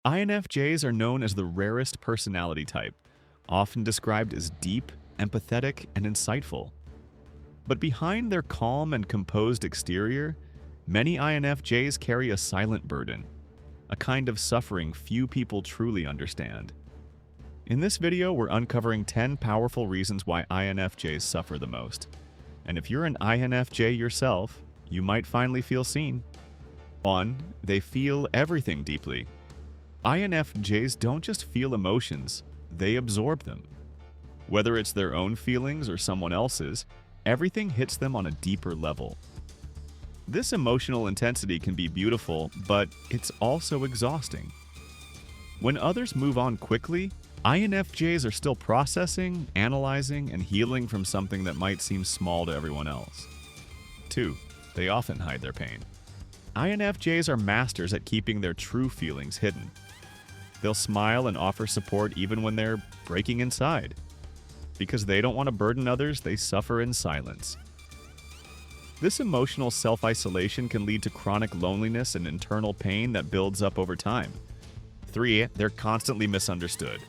INFJs are known as the rarest personality type, often described as deep, empathetic, and insightful. But behind their calm and composed exterior, many INFJs carry a silent burden, a kind of suffering few people truly understand. In this video, we're uncovering 10 powerful reasons why INFJs suffer the most. And if you're an INFJ yourself, you might finally feel seen. 1. They feel everything deeply. INFJs don't just feel emotions, they absorb them. Whether it's their own feelings or someone else's, everything hits them on a deeper level. This emotional intensity can be beautiful, but it's also exhausting. When others move on quickly, INFJs are still processing, analyzing, and healing from something that might seem small to everyone else. 2. They often hide their pain. INFJs are masters at keeping their true feelings hidden. They'll smile and offer support even when they're breaking inside. Because they don't want to burden others, they suffer in silence. This emotional self-isolation can lead to chronic loneliness and internal pain that builds up over time. 3. They're constantly misunderstood.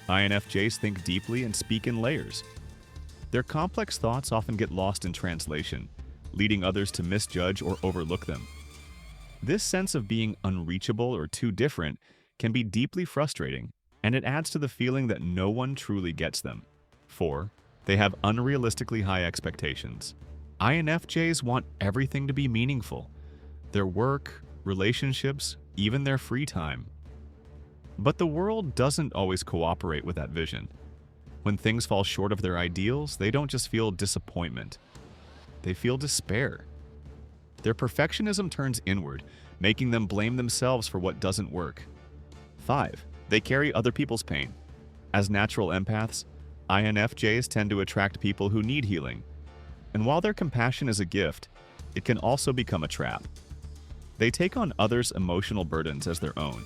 INFJs think deeply and speak in layers. Their complex thoughts often get lost in translation, leading others to misjudge or overlook them. This sense of being unreachable or too different can be deeply frustrating, and it adds to the feeling that no one truly gets them. 4. They have unrealistically high expectations. INFJs want everything to be meaningful. Their work, relationships, even their free time. But the world doesn't always cooperate with that vision. When things fall short of their ideals, they don't just feel disappointment. They feel despair. Their perfectionism turns inward, making them blame themselves for what doesn't work. 5. They carry other people's pain. As natural empaths, INFJs tend to attract people who need healing. And while their compassion is a gift, it can also become a trap. They take on others' emotional burdens as their own,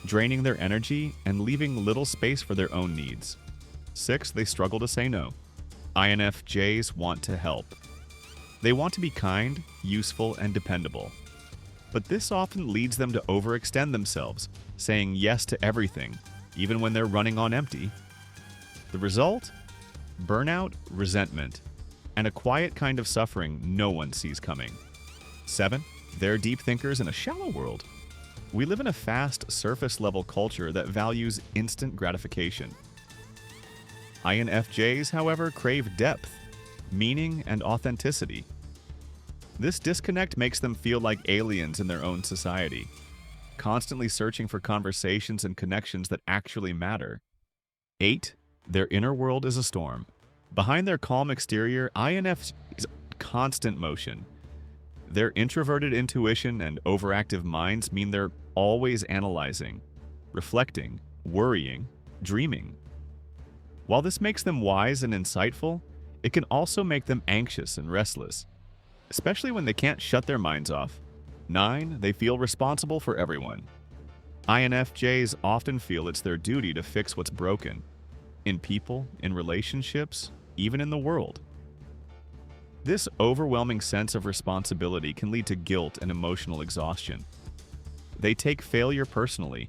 draining their energy and leaving little space for their own needs. 6. They struggle to say no. INFJs want to help. They want to be kind, useful, and dependable. But this often leads them to overextend themselves, saying yes to everything, even when they're running on empty. The result? Burnout, resentment, and a quiet kind of suffering no one sees coming. 7. They're deep thinkers in a shallow world. We live in a fast, surface-level culture that values instant gratification. INFJs, however, crave depth, meaning, and authenticity. This disconnect makes them feel like aliens in their own society, constantly searching for conversations and connections that actually matter. 8. Their inner world is a storm. Behind their calm exterior, INFJs constant motion. Their introverted intuition and overactive minds mean they're always analyzing, reflecting, worrying, dreaming. While this makes them wise and insightful, it can also make them anxious and restless, especially when they can't shut their minds off. 9. They feel responsible for everyone. INFJs often feel it's their duty to fix what's broken, in people, in relationships, even in the world. This overwhelming sense of responsibility can lead to guilt and emotional exhaustion. They take failure personally,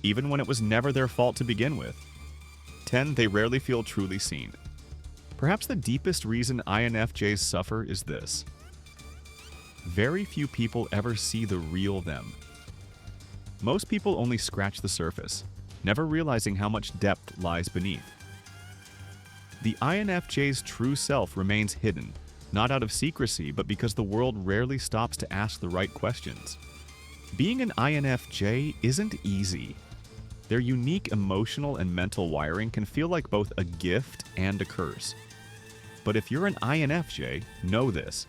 even when it was never their fault to begin with. 10. They rarely feel truly seen. Perhaps the deepest reason INFJs suffer is this: very few people ever see the real them. Most people only scratch the surface, never realizing how much depth lies beneath. The INFJ's true self remains hidden, not out of secrecy, but because the world rarely stops to ask the right questions. Being an INFJ isn't easy. Their unique emotional and mental wiring can feel like both a gift and a curse. But if you're an INFJ, know this: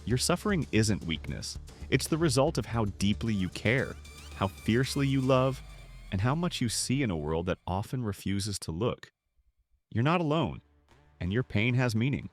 your suffering isn't weakness. It's the result of how deeply you care, how fiercely you love, and how much you see in a world that often refuses to look. You're not alone, and your pain has meaning.